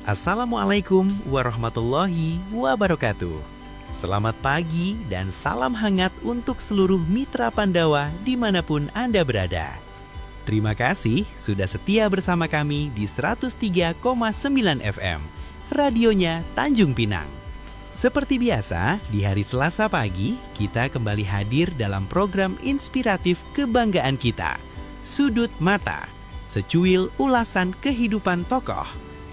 Assalamualaikum warahmatullahi wabarakatuh. Selamat pagi dan salam hangat untuk seluruh mitra Pandawa dimanapun Anda berada. Terima kasih sudah setia bersama kami di 103,9 FM, radionya Tanjung Pinang. Seperti biasa, di hari Selasa pagi, kita kembali hadir dalam program inspiratif kebanggaan kita, Sudut Mata, secuil ulasan kehidupan tokoh.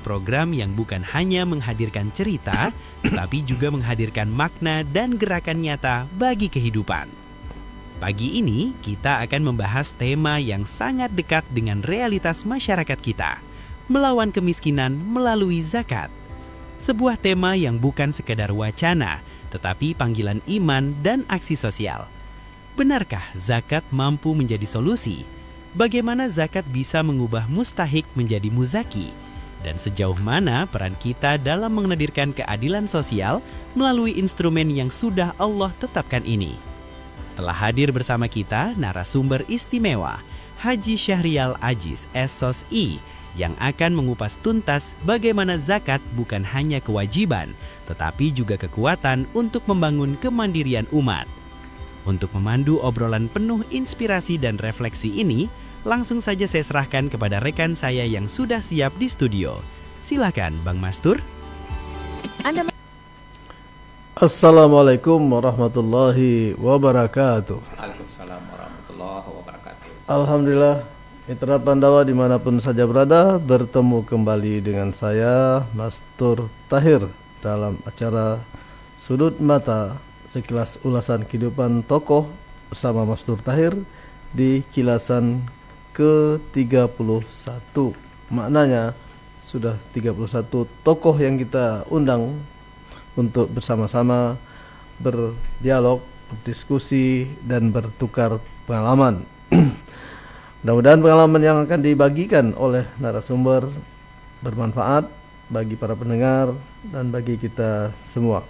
Program yang bukan hanya menghadirkan cerita, tetapi juga menghadirkan makna dan gerakan nyata bagi kehidupan. Pagi ini kita akan membahas tema yang sangat dekat dengan realitas masyarakat kita, melawan kemiskinan melalui zakat. Sebuah tema yang bukan sekedar wacana, tetapi panggilan iman dan aksi sosial. Benarkah zakat mampu menjadi solusi? Bagaimana zakat bisa mengubah mustahik menjadi muzaki? Dan sejauh mana peran kita dalam menghadirkan keadilan sosial melalui instrumen yang sudah Allah tetapkan ini? Telah hadir bersama kita narasumber istimewa, Haji Syahrial Ajiz SOSI, yang akan mengupas tuntas bagaimana zakat bukan hanya kewajiban, tetapi juga kekuatan untuk membangun kemandirian umat. Untuk memandu obrolan penuh inspirasi dan refleksi ini, langsung saja saya serahkan kepada rekan saya yang sudah siap di studio. Silakan Bang Mastur. Assalamualaikum warahmatullahi wabarakatuh. Waalaikumsalam warahmatullahi wabarakatuh. Alhamdulillah, mitra Pandawa dimanapun saja berada, bertemu kembali dengan saya Mastur Tahir dalam acara Sudut Mata, sekilas ulasan kehidupan tokoh bersama Mastur Tahir di kilasan ke-31. Maknanya sudah 31 tokoh yang kita undang untuk bersama-sama berdialog, berdiskusi, dan bertukar pengalaman. Mudah-mudahan pengalaman yang akan dibagikan oleh narasumber bermanfaat bagi para pendengar dan bagi kita semua.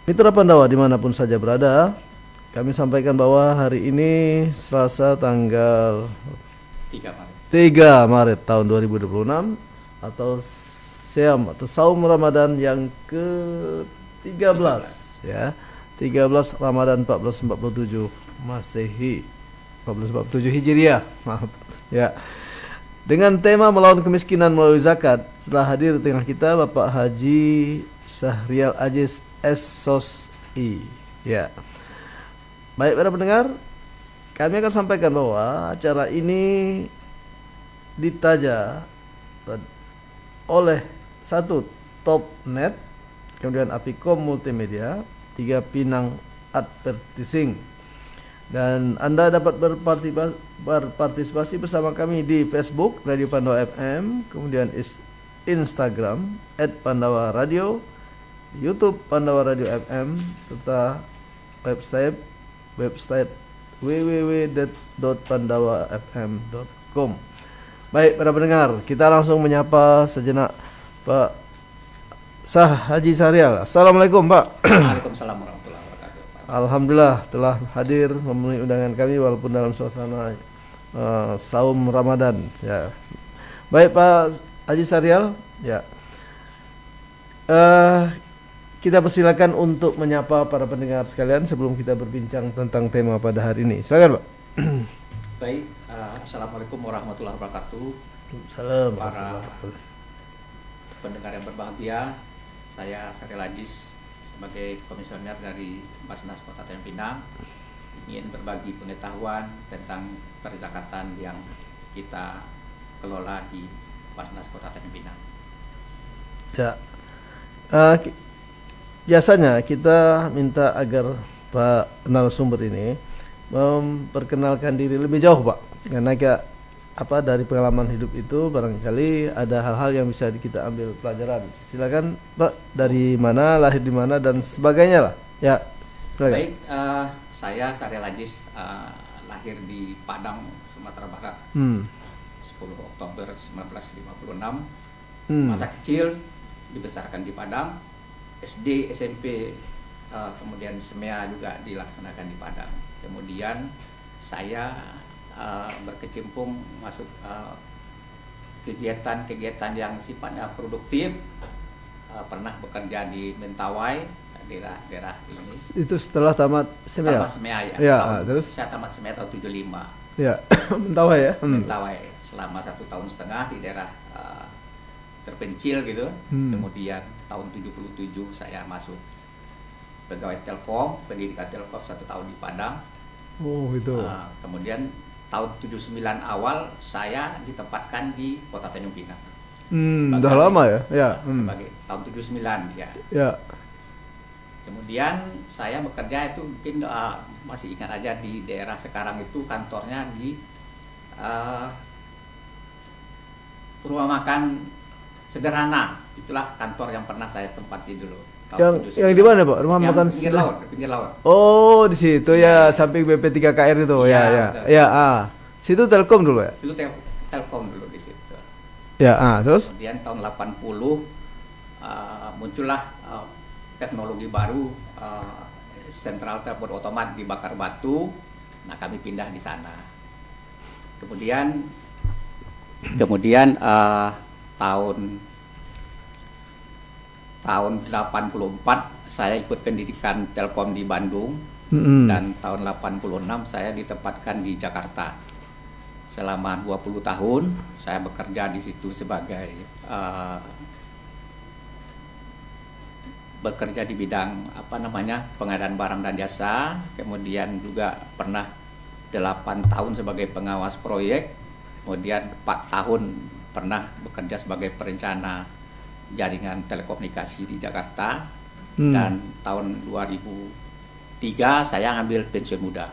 Mitra Pandawa dimanapun saja berada, kami sampaikan bahwa hari ini Selasa tanggal 3 Maret tahun 2026 atau Siam atau Saum Ramadan yang ke-13 ya. 13 Ramadan 1447 Masehi, 1447 Hijriah, maaf. Ya. Dengan tema melawan kemiskinan melalui zakat, setelah hadir di tengah kita Bapak Haji Syahrial Ajiz SOSI. Ya. Baik para pendengar, kami akan sampaikan bahwa acara ini ditaja oleh satu Topnet, kemudian Apicom Multimedia, 3 Pinang Advertising. Dan Anda dapat berpartisipasi bersama kami di Facebook Radio Pandawa FM, kemudian Instagram @PandawaRadio, YouTube Pandawa Radio FM, serta website www.pandawafm.com. Baik para pendengar, kita langsung menyapa sejenak Pak Haji Syahrial. Assalamualaikum Pak. Waalaikumsalam warahmatullahi wabarakatuh. Alhamdulillah telah hadir memenuhi undangan kami walaupun dalam suasana saum Ramadan. Ya. Baik Pak Haji Syahrial. Ya. Kita persilakan untuk menyapa para pendengar sekalian sebelum kita berbincang tentang tema pada hari ini. Silakan, Pak. Baik, assalamualaikum warahmatullahi wabarakatuh. Salam. Para pendengar yang berbahagia, saya Syahrial Ajiz sebagai komisioner dari Basnas Kota Tanjung Pinang ingin berbagi pengetahuan tentang perzakatan yang kita kelola di Basnas Kota Tanjung Pinang. Ya. Biasanya kita minta agar Pak narasumber ini memperkenalkan diri lebih jauh, Pak. Karena dari pengalaman hidup itu barangkali ada hal-hal yang bisa kita ambil pelajaran. Silakan, Pak, dari mana, lahir di mana dan sebagainya lah. Ya, silakan. Baik, saya Syahrial Ajiz, lahir di Padang, Sumatera Barat. 10 Oktober 1956. Masa kecil dibesarkan di Padang. SD, SMP, kemudian SMEA juga dilaksanakan di Padang. Kemudian saya berkecimpung masuk kegiatan-kegiatan yang sifatnya produktif. Pernah bekerja di Mentawai, daerah ini. Itu setelah tamat SMEA? Tamat SMEA ya. Ya, terus? Saya tamat SMEA tahun 75. Ya, Mentawai ya? Mentawai selama 1,5 tahun di daerah terpencil gitu. Kemudian tahun 77 saya masuk pegawai Telkom, pendidikan Telkom 1 tahun di Padang. Oh gitu. Kemudian tahun 79 awal saya ditempatkan di Kota Tanjung Pinang. Udah lama ya? Ya. Sebagai tahun 79 ya. Ya. Kemudian saya bekerja itu mungkin masih ingat aja di daerah sekarang itu kantornya di rumah makan sederhana. Itulah kantor yang pernah saya tempati dulu. Yang di mana Pak? Rumah makan pinggir laut. Oh di situ ya, samping BP3KR itu ya. Situ Telkom dulu ya? Situ Telkom dulu di situ. Ya, terus? Kemudian tahun 80 muncullah teknologi baru, sentral telepon otomat di Bakar Batu. Nah, kami pindah di sana. Kemudian tahun 84 saya ikut pendidikan Telkom di Bandung. Dan tahun 86 saya ditempatkan di Jakarta. Selama 20 tahun saya bekerja di situ sebagai bekerja di bidang pengadaan barang dan jasa. Kemudian juga pernah 8 tahun sebagai pengawas proyek. Kemudian 4 tahun pernah bekerja sebagai perencana jaringan telekomunikasi di Jakarta. Dan tahun 2003 saya ngambil pensiun muda.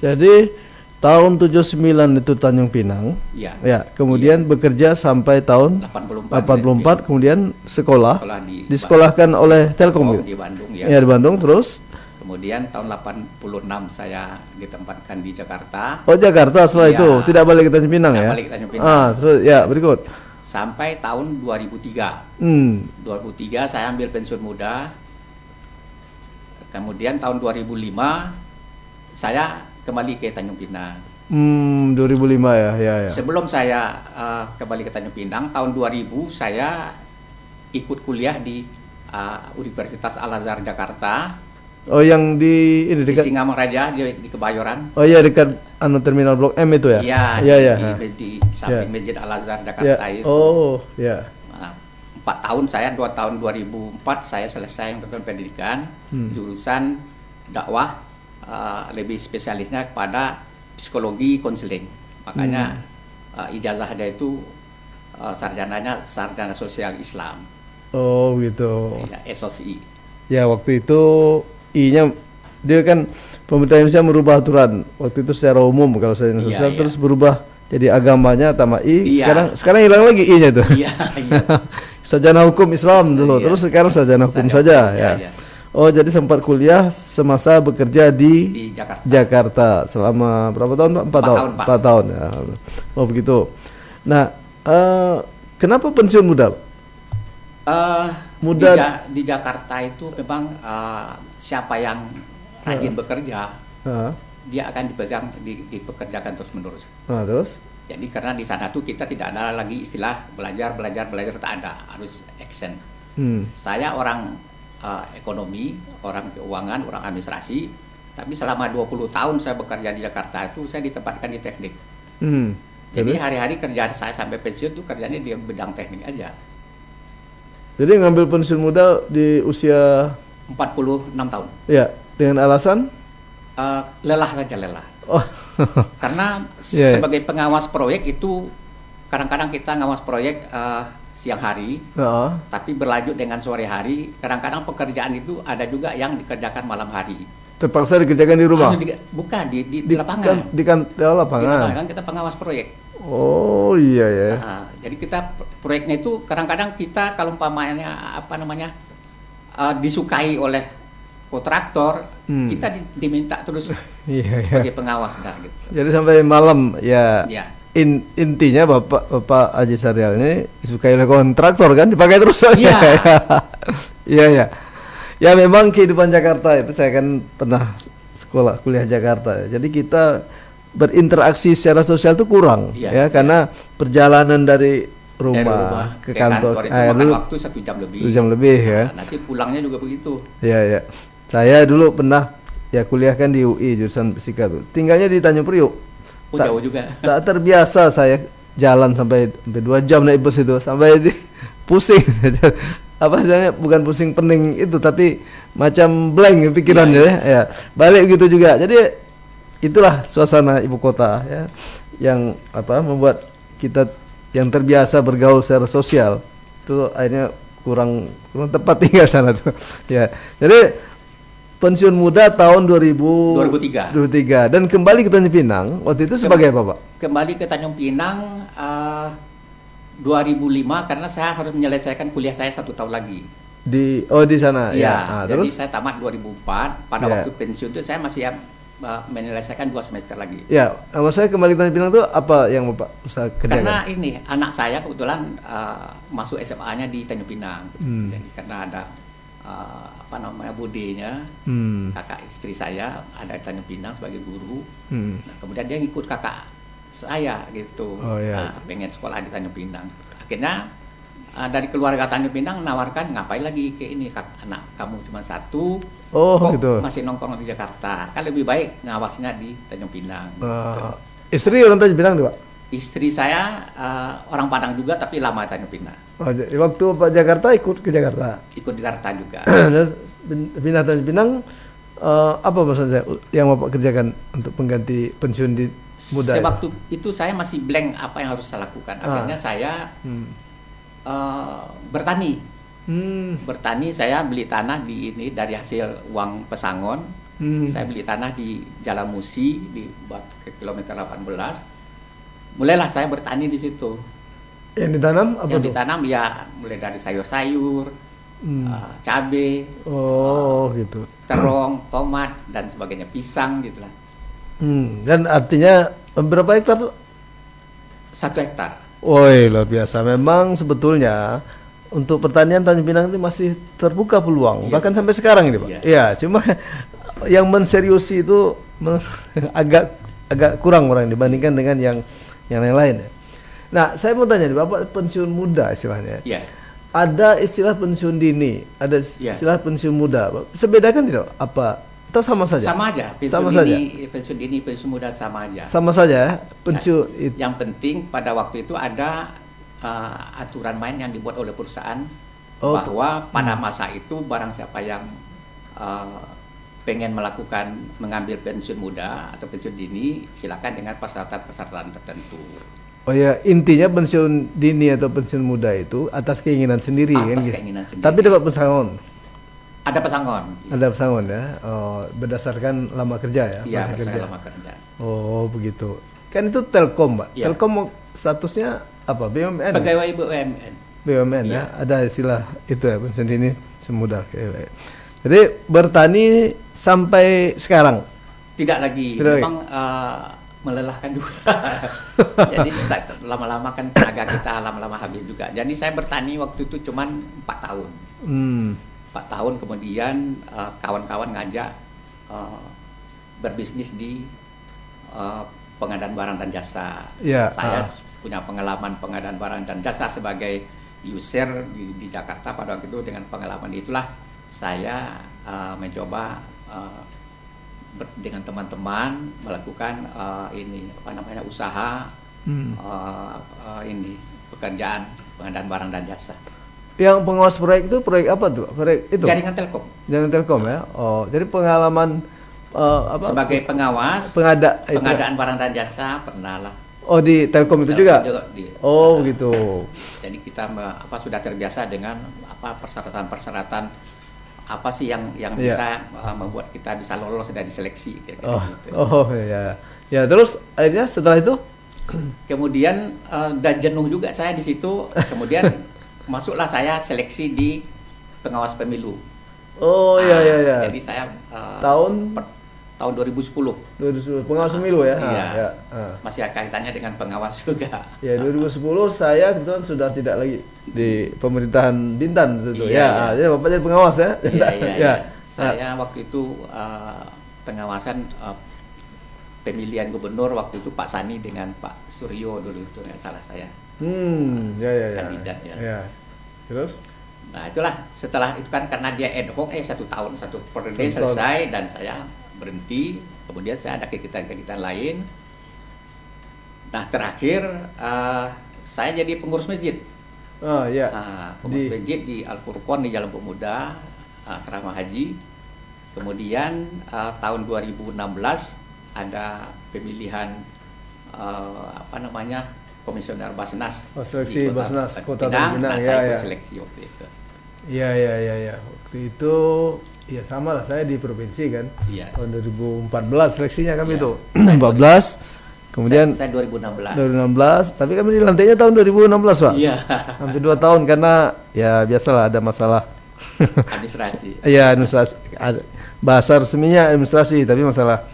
Jadi tahun 79 itu Tanjung Pinang. Ya. Kemudian bekerja sampai tahun 84 kemudian sekolah disekolahkan oleh Telkom di Bandung ya. Ya, di Bandung terus. Kemudian tahun 86 saya ditempatkan di Jakarta. Oh, Jakarta setelah itu tidak balik ke Tanjung Pinang ya. Balik ke Tanjung Pinang. Terus ya, berikut. Sampai tahun 2003. 2003 saya ambil pensiun muda. Kemudian tahun 2005 saya kembali ke Tanjung Pinang. 2005 ya. Sebelum saya kembali ke Tanjung Pinang, tahun 2000 saya ikut kuliah di Universitas Al-Azhar Jakarta. Oh, yang di ini dekat Singamangaraja di Kebayoran. Oh iya, dekat terminal Blok M itu ya? Iya. Di samping Masjid Al-Azhar Jakarta itu. Oh, ya. 4 tahun saya, 2 tahun 2004 saya selesai melakukan pendidikan jurusan dakwah, lebih spesialisnya kepada psikologi konseling. Makanya ijazahnya itu sarjananya sarjana sosial Islam. Oh gitu. Ya, SOSI. Ya, waktu itu I-nya dia kan pemerintah Indonesia merubah aturan waktu itu secara umum kalau sarjana sosial terus berubah jadi agamanya tambah I. Sekarang hilang lagi I-nya itu. Iya. Sarjana hukum Islam dulu, terus sekarang sarjana hukum saja ya. Oh, jadi sempat kuliah semasa bekerja di Jakarta selama berapa tahun Pak? 4 tahun ya. Oh begitu. Nah, kenapa pensiun muda? Di Jakarta itu memang siapa yang rajin bekerja, dia akan dipekerjakan terus menerus. Terus? Jadi karena di sana tuh kita tidak ada lagi istilah belajar tak ada, harus action. Saya orang ekonomi, orang keuangan, orang administrasi, tapi selama 20 tahun saya bekerja di Jakarta itu saya ditempatkan di teknik. Jadi hari-hari kerjaan saya sampai pensiun tuh kerjanya di bidang teknik aja. Jadi ngambil pensiun muda di usia 46 tahun. Ya, dengan alasan lelah saja. Oh. Karena sebagai pengawas proyek itu kadang-kadang kita ngawas proyek siang hari, tapi berlanjut dengan sore hari. Kadang-kadang pekerjaan itu ada juga yang dikerjakan malam hari. Terpaksa dikerjakan di rumah? Bukan, di lapangan. Di lapangan. Di lapangan kita pengawas proyek. Oh iya ya. Jadi kita proyeknya itu kadang-kadang kita kalau umpamanya disukai oleh kontraktor, kita diminta terus sebagai pengawas gitu. Jadi sampai malam ya. Intinya Bapak Haji Syahrial ini disukai oleh kontraktor kan, dipakai terus aja. Iya. Ya memang kehidupan Jakarta itu saya kan pernah kuliah Jakarta. Jadi kita berinteraksi secara sosial itu kurang, ya, karena perjalanan dari rumah ke kantor itu makan waktu 1 jam lebih. 1 jam lebih ya. Nanti pulangnya juga begitu. Ya, ya. Saya dulu pernah ya kuliah kan di UI jurusan fisika tuh. Tinggalnya di Tanjung Priok. Jauh juga. Tak terbiasa saya jalan sampai 2 jam naik bus itu sampai pusing. Apa istilahnya, bukan pusing pening itu tapi macam blank pikirannya ya. Balik gitu juga. Jadi itulah suasana ibu kota ya yang membuat kita yang terbiasa bergaul secara sosial itu akhirnya kurang tepat tinggal sana tuh. Ya. Jadi pensiun muda tahun 2003 dan kembali ke Tanjung Pinang waktu itu sebagai apa, Pak? Kembali ke Tanjung Pinang 2005 karena saya harus menyelesaikan kuliah saya 1 tahun lagi. Di sana ya. Jadi Terus saya tamat 2004. Pada waktu pensiun itu saya masih menyelesaikan 2 semester lagi. Ya, saya kembali ke Tanjung Pinang itu apa yang Bapak usaha kerjakan? Karena ini anak saya kebetulan masuk SMA-nya di Tanjung Pinang. Jadi karena ada budenya, kakak istri saya ada di Tanjung Pinang sebagai guru. Nah, kemudian dia ngikut kakak saya gitu. Pengen sekolah di Tanjung Pinang. Akhirnya dari keluarga Tanjung Pinang nawarkan ngapain lagi ke ini, anak kamu cuma 1. Kok gitu. Masih nongkrong di Jakarta, kan lebih baik ngawasnya di Tanjung Pinang. Gitu. Istri orang Tanjung Pinang Pak? Istri saya orang Padang juga tapi lama di Tanjung Pinang. Waktu Pak Jakarta ikut ke Jakarta? Ikut di Jakarta juga. Terus pindah Tanjung Pinang, apa maksudnya yang Bapak kerjakan untuk pengganti pensiun di muda? Sewaktu itu saya masih blank apa yang harus saya lakukan. Akhirnya saya bertani. Bertani, saya beli tanah di ini dari hasil uang pesangon. Saya beli tanah di Jalan Musi di kilometer 18. Mulailah saya bertani di situ. Yang ditanam apa? Yang ditanam ya mulai dari sayur-sayur, cabai, gitu. terong, tomat dan sebagainya, pisang gitulah. Dan artinya berapa hektar tuh? 1 hektar. Woi, luar biasa. Memang sebetulnya untuk pertanian Tanjung Pinang itu masih terbuka peluang, bahkan sampai sekarang ini, Pak. Iya, cuma yang menseriusi itu agak kurang orang dibandingkan dengan yang lain ya. Nah, saya mau tanya nih, Bapak pensiun muda istilahnya. Iya. Ada istilah pensiun dini, ada istilah pensiun muda. Sebedakan tidak? Apa atau sama saja? Sama aja. Pensiun dini, pensiun muda sama aja. Sama saja. Pensiun. Yang penting pada waktu itu ada aturan main yang dibuat oleh perusahaan bahwa pada masa itu barang siapa yang pengen mengambil pensiun muda atau pensiun dini, silakan dengan persyaratan tertentu. Oh ya, intinya pensiun dini atau pensiun muda itu atas keinginan sendiri kan? Atas keinginan sendiri. Tapi dapat pesangon. Ada pesangon. Ada pesangon ya. Oh, berdasarkan lama kerja ya? Iya, berdasarkan lama kerja. Oh, begitu. Kan itu Telkom, Pak. Ya. Telkom statusnya apa? BUMN. Pegawai BUMN. BUMN ya. Ada istilah itu ya, pensiun dini semudah. Jadi bertani sampai sekarang? Tidak lagi. Memang melelahkan juga. Jadi lama-lama kan tenaga kita lama-lama habis juga. Jadi saya bertani waktu itu cuma 4 tahun. 4 tahun kemudian kawan-kawan ngajak berbisnis di pengadaan barang dan jasa. Saya punya pengalaman pengadaan barang dan jasa sebagai user di Jakarta pada waktu itu. Dengan pengalaman itulah saya mencoba dengan teman-teman melakukan usaha pekerjaan pengadaan barang dan jasa. Yang pengawas proyek itu proyek apa tuh? Proyek itu? Jaringan Telkom. Jaringan Telkom ya. Oh, jadi pengalaman sebagai pengawas pengadaan barang dan jasa pernah lah. Oh, di Telkom itu juga? Gitu. Jadi kita sudah terbiasa dengan persyaratan-persyaratan apa sih yang bisa membuat kita bisa lolos dari seleksi gitu. Ya, terus akhirnya setelah itu kemudian dan jenuh juga saya di situ. Kemudian masuklah saya seleksi di pengawas pemilu. Jadi saya tahun 2010 pengawas pemilu ya. Masih kaitannya dengan pengawas juga. Ya, 2010 saya kebetulan sudah tidak lagi di pemerintahan Bintan tentu. Jadi Bapak jadi pengawas ya. Saya waktu itu pengawasan pemilihan gubernur waktu itu Pak Sani dengan Pak Suryo dulu itu nggak salah saya. Kandidat ya. Ya. Terus? Nah itulah setelah itu kan karena dia ad hoc 1 tahun 1 periode selesai dan saya berhenti, kemudian saya ada kegiatan-kegiatan lain. Nah terakhir saya jadi pengurus masjid. Oh iya. Pengurus masjid di Al Furqon di Jalan Pemuda, Asrama Haji. Kemudian tahun 2016 ada pemilihan komisioner Basnas. Seleksi di Basnas Kota Pinang. Pinang. Nah, saya ikut seleksi waktu itu. Iya. Waktu itu ya sama lah, saya di provinsi kan. Iya. Tahun 2014 seleksinya kami Iya. itu. 14. Kemudian saya 2016. 2016, tapi kami dilantiknya tahun 2016, Pak. Iya. Hampir 2 tahun karena ya biasalah ada masalah Administrasi. Iya, administrasi. Bahasa resminya administrasi, tapi masalah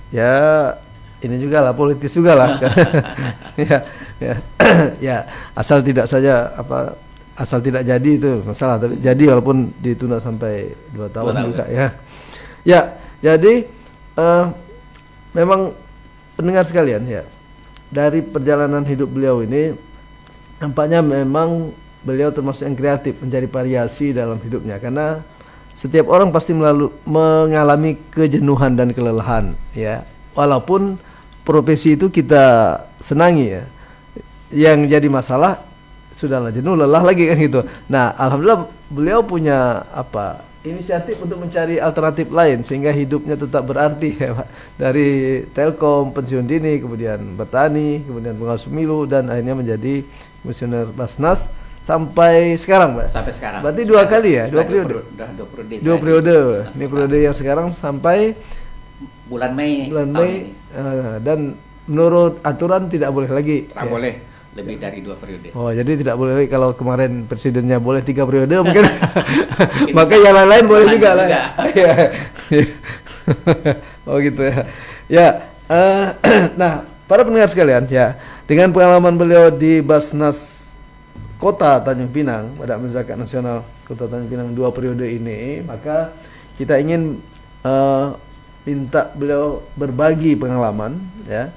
ya ini juga lah, politis juga lah. ya asal tidak jadi itu masalah, tapi jadi walaupun ditunda sampai 2 tahun juga ya. Jadi memang pendengar sekalian ya, dari perjalanan hidup beliau ini nampaknya memang beliau termasuk yang kreatif mencari variasi dalam hidupnya, karena setiap orang pasti mengalami kejenuhan dan kelelahan ya, walaupun profesi itu kita senangi ya. Yang jadi masalah sudahlah jenuh, lelah lagi kan gitu. Nah, alhamdulillah beliau punya inisiatif untuk mencari alternatif lain sehingga hidupnya tetap berarti ya, Pak. Dari Telkom, pensiun dini, kemudian bertani, kemudian pengawas pemilu, dan akhirnya menjadi komisioner Basnas sampai sekarang, Pak. Sampai sekarang. Berarti 2 kali ya, 2 periode. 2 periode. Ini periode yang sekarang sampai bulan Mei. Dan menurut aturan tidak boleh lagi. Tak boleh lebih dari 2 periode. Oh, jadi tidak boleh lagi. Kalau kemarin presidennya boleh 3 periode mungkin. Maka yang lain boleh juga lah. Oh gitu ya. Ya, nah, para pendengar sekalian ya, dengan pengalaman beliau di Basnas Kota Tanjung Pinang pada Zakat Nasional Kota Tanjung Pinang 2 periode ini, maka kita ingin minta beliau berbagi pengalaman ya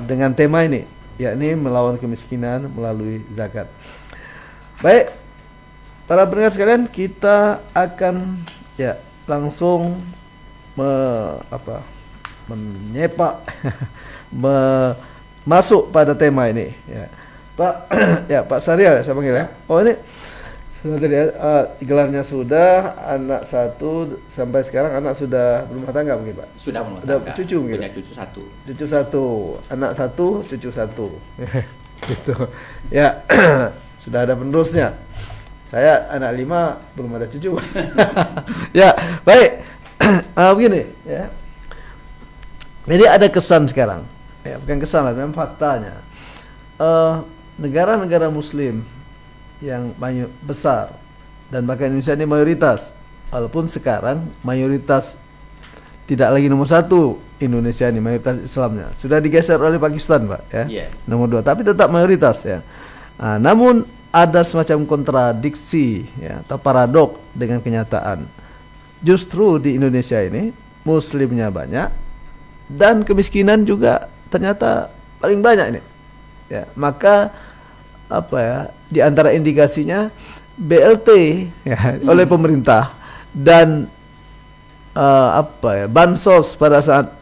dengan tema ini, yakni melawan kemiskinan melalui zakat. Baik, para pendengar sekalian, kita akan ya langsung menyepak masuk pada tema ini ya. Pak ya, Pak Syarial saya panggil ya. Oh, ini sudah tadi gelarnya sudah, anak 1 sampai sekarang anak sudah berumah tangga mungkin, Pak? Sudah berumah tangga. Cucu mungkin? Punya cucu 1. Cucu 1, anak 1, cucu 1. Gitu. Ya, sudah ada penerusnya. Saya anak 5 belum ada cucu. Ya, baik. Begini ya. Jadi ada kesan sekarang. Ya, bukan kesan lah, memang faktanya. Negara-negara muslim yang besar dan bahkan Indonesia ini mayoritas, walaupun sekarang mayoritas tidak lagi nomor 1, Indonesia ini mayoritas Islamnya sudah digeser oleh Pakistan, Pak ya. Nomor 2, tapi tetap mayoritas ya. Namun ada semacam kontradiksi ya, atau paradok dengan kenyataan. Justru di Indonesia ini muslimnya banyak dan kemiskinan juga ternyata paling banyak ini ya. Maka di antara indikasinya BLT ya, oleh pemerintah dan bansos pada saat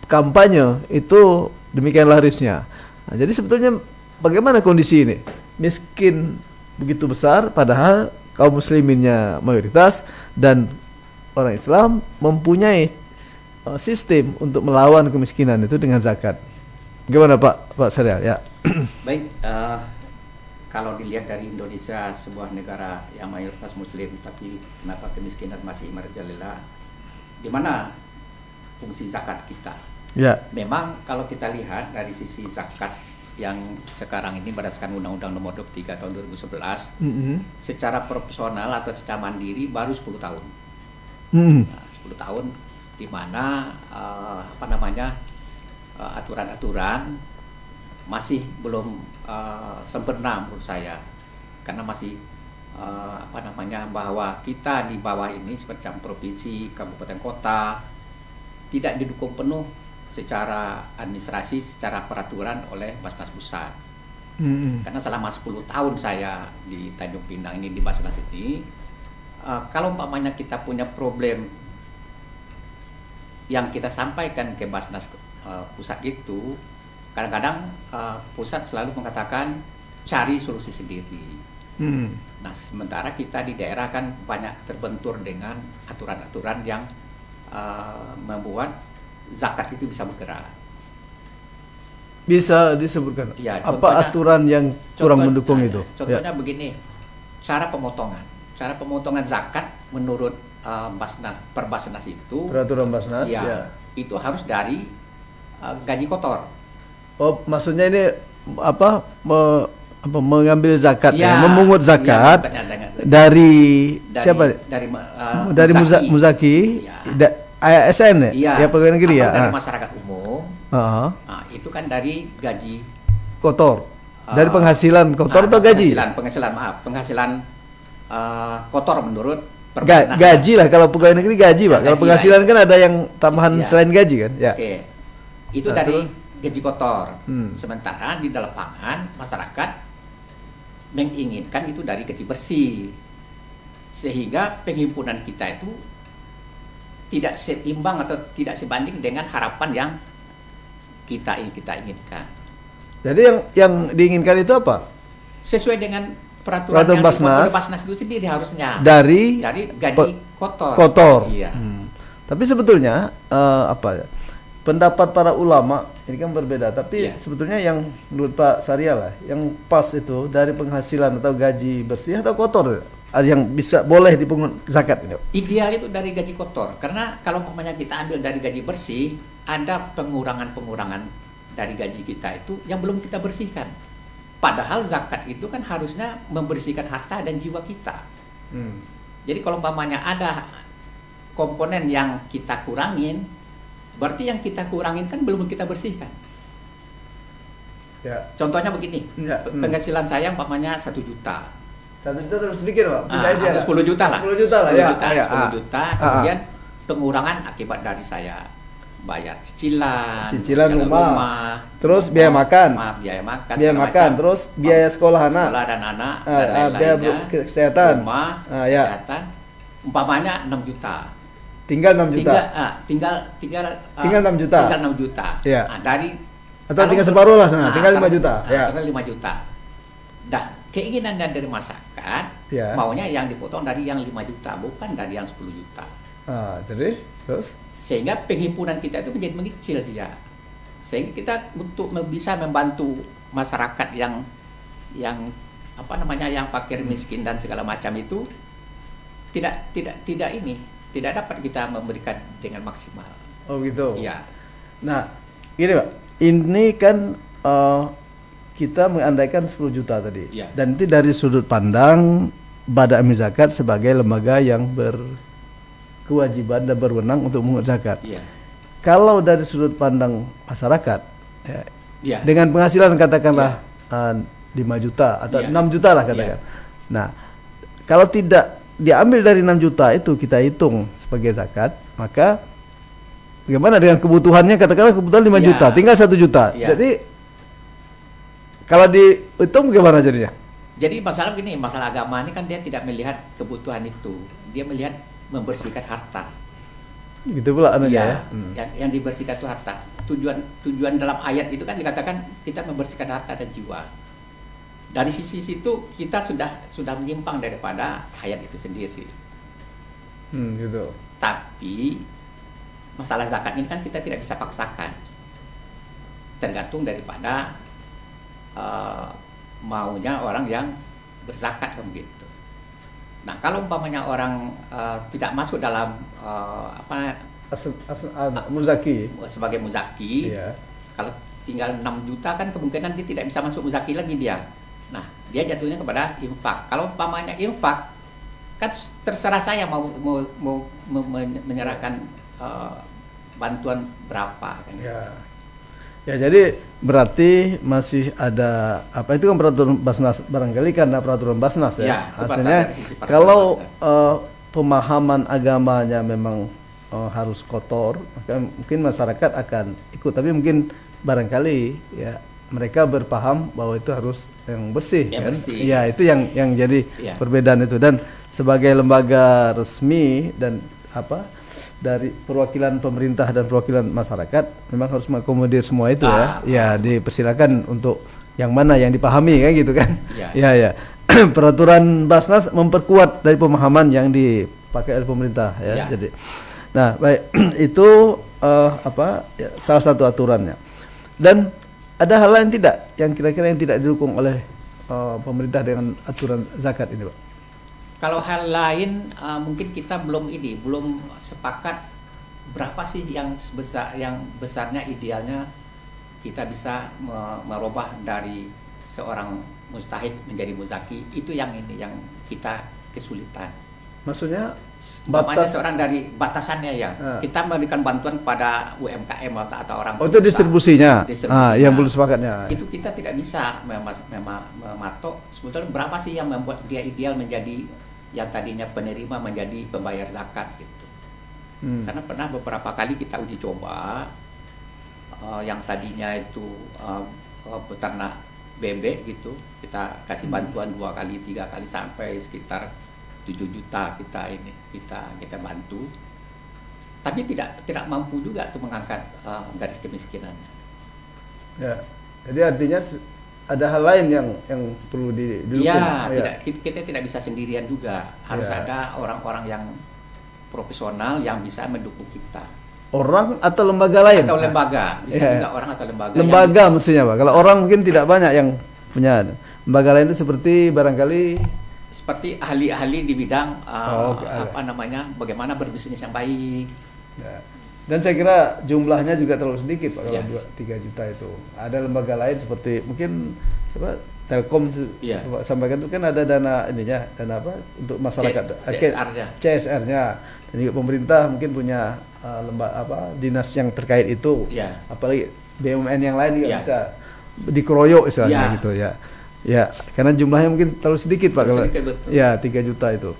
kampanye itu demikian larisnya. Nah, jadi sebetulnya bagaimana kondisi ini? Miskin begitu besar padahal kaum musliminnya mayoritas dan orang Islam mempunyai sistem untuk melawan kemiskinan itu dengan zakat. Gimana Pak Syarial ya? Baik, kalau dilihat dari Indonesia, sebuah negara yang mayoritas muslim tapi kenapa kemiskinan masih merajalela, di mana fungsi zakat kita? Ya. Memang kalau kita lihat dari sisi zakat yang sekarang ini berdasarkan Undang-Undang Nomor 23 Tahun 2011, secara proporsional atau secara mandiri baru 10 tahun. 10 tahun di mana aturan-aturan masih belum sempurna menurut saya, karena masih bahwa kita di bawah ini seperti provinsi, kabupaten, kota tidak didukung penuh secara administrasi, secara peraturan oleh Basnas Pusat. Karena selama 10 tahun saya di Tanjung Pinang ini, di Basnas ini, kalau umpamanya kita punya problem yang kita sampaikan ke Basnas Pusat itu, kadang-kadang pusat selalu mengatakan cari solusi sendiri. Nah, sementara kita di daerah kan banyak terbentur dengan aturan-aturan yang membuat zakat itu bisa bergerak. Bisa disebutkan ya, apa aturan yang kurang mendukung itu? Contohnya begini, cara pemotongan zakat menurut Perbasnas itu, peraturan Basnas, ya, itu harus dari gaji kotor. Oh, maksudnya ini mengambil zakat, memungut zakat dari siapa? Dari Muzaki, ASN ya, pegawai negeri ya. Dari masyarakat umum. Nah, itu kan dari gaji kotor. Dari penghasilan kotor atau gaji? Penghasilan kotor menurut Perbasnas. Gaji lah, kalau pegawai negeri gaji, Pak. Kalau penghasilan kan ada yang tambahan selain gaji kan? Ya. Oke. Itu dari gaji kotor. Sementara di lapangan masyarakat menginginkan itu dari gaji bersih, sehingga penghimpunan kita itu tidak seimbang atau tidak sebanding dengan harapan yang kita inginkan. Jadi yang diinginkan itu apa? Sesuai dengan peraturan yang dibuat oleh Basnas itu sendiri harusnya. Dari gaji kotor. Kotor. Iya. Tapi sebetulnya pendapat para ulama ini kan berbeda. Tapi sebetulnya yang menurut Pak Saria lah, yang pas itu dari penghasilan atau gaji bersih atau kotor, ada yang bisa boleh dipungut zakat ini. Ideal itu dari gaji kotor, karena kalau umpamanya kita ambil dari gaji bersih, ada pengurangan dari gaji kita itu yang belum kita bersihkan. Padahal zakat itu kan harusnya membersihkan harta dan jiwa kita. Jadi kalau umpamanya ada komponen yang kita kurangin, berarti yang kita kurangin kan belum kita bersihkan. Ya. Contohnya begini, penghasilan saya umpamanya 1 juta. 1 juta terus sedikit, Pak. 10 juta lah. 10 juta lah. 10 juta. Kemudian pengurangan akibat dari saya bayar cicilan rumah, terus biaya makan, terus biaya sekolah anak, dan lain-lainnya, kesehatan, rumah, kesehatan, umpamanya 6 juta. Tinggal 6 juta. Tinggal 6 juta. Tinggal 6 juta. Ya. Nah, dari atau tinggal separuh lah sana, tinggal 5 juta. Tinggal 5 juta. Dah, keinginan dari masyarakat maunya yang dipotong dari yang 5 juta, bukan dari yang 10 juta. Jadi terus sehingga penghimpunan kita itu menjadi mengecil dia. Sehingga kita untuk bisa membantu masyarakat yang yang fakir, miskin dan segala macam itu tidak dapat kita memberikan dengan maksimal. Oh gitu. Iya. Nah, gini Pak, ini kan kita mengandaikan 10 juta tadi, dan itu dari sudut pandang Badan Amil Zakat sebagai lembaga yang berkewajiban dan berwenang untuk memungut zakat. Kalau dari sudut pandang masyarakat, dengan penghasilan katakanlah 5 juta atau 6 juta lah katakan. Nah, kalau tidak diambil dari 6 juta itu kita hitung sebagai zakat, maka bagaimana dengan kebutuhannya? Katakanlah kebutuhan 5 juta, tinggal 1 juta. Jadi kalau dihitung bagaimana jadinya? Jadi masalah begini, masalah agama ini kan dia tidak melihat kebutuhan itu, dia melihat membersihkan harta. Gitu pula anunya Yang dibersihkan itu harta. Tujuan dalam ayat itu kan dikatakan kita membersihkan harta dan jiwa. Dari sisi situ kita sudah menyimpang daripada ayat itu sendiri. Gitu. Tapi masalah zakat ini kan kita tidak bisa paksakan. Tergantung daripada maunya orang yang berzakat kan begitu. Nah, kalau umpamanya orang tidak masuk dalam muzaki sebagai muzaki, kalau tinggal 6 juta kan kemungkinan dia tidak bisa masuk muzaki lagi dia. Nah, dia jatuhnya kepada infak. Kalau umpamanya infak, kan terserah saya mau menyerahkan bantuan berapa kan. Ya, jadi berarti masih ada itu kan peraturan Basnas, barangkali karena peraturan Basnas ya. Artinya kalau pemahaman agamanya memang harus kotor, maka mungkin masyarakat akan ikut. Tapi mungkin barangkali ya mereka berpaham bahwa itu harus yang bersih, ya, kan? Bersih. Ya itu yang jadi perbedaan itu. Dan sebagai lembaga resmi dan dari perwakilan pemerintah dan perwakilan masyarakat memang harus mengakomodir semua itu ya dipersilakan untuk yang mana yang dipahami kan gitu kan. Ya. Peraturan Basnas memperkuat dari pemahaman yang dipakai oleh pemerintah ya. Jadi nah baik itu salah satu aturannya. Dan ada hal lain tidak yang kira-kira yang tidak didukung oleh pemerintah dengan aturan zakat ini, Pak? Kalau hal lain mungkin kita belum sepakat berapa sih yang besarnya idealnya kita bisa merubah dari seorang mustahik menjadi muzaki. Itu yang kita kesulitan. Maksudnya batas seorang dari batasannya kita memberikan bantuan kepada UMKM atau orang itu distribusinya. Yang belum sepakatnya. Itu kita tidak bisa mematok sebetulnya berapa sih yang membuat dia ideal menjadi yang tadinya penerima menjadi pembayar zakat gitu. Karena pernah beberapa kali kita uji coba yang tadinya itu peternak bebek gitu, kita kasih bantuan 2 kali 3 kali sampai sekitar 7 juta kita bantu, tapi tidak mampu juga tuh mengangkat garis kemiskinannya. Ya, jadi artinya ada hal lain yang perlu didukung. Kita tidak bisa sendirian juga, harus ada orang-orang yang profesional yang bisa mendukung kita. Orang atau lembaga lain? Atau lembaga, bisa juga orang atau lembaga. Lembaga mestinya Pak. Kalau orang mungkin tidak banyak yang punya. Lembaga lain itu seperti barangkali seperti ahli-ahli di bidang bagaimana berbisnis yang baik. Ya. Dan saya kira jumlahnya juga terlalu sedikit Pak, kalau 3 juta itu. Ada lembaga lain seperti mungkin Telkom sampaikan itu kan ada dana untuk masyarakat CSR-nya. Dan juga pemerintah mungkin punya dinas yang terkait itu. Apalagi BUMN yang lain juga bisa dikeroyok istilahnya gitu ya. Ya, karena jumlahnya mungkin terlalu sedikit Pak. Ya, 3 juta itu.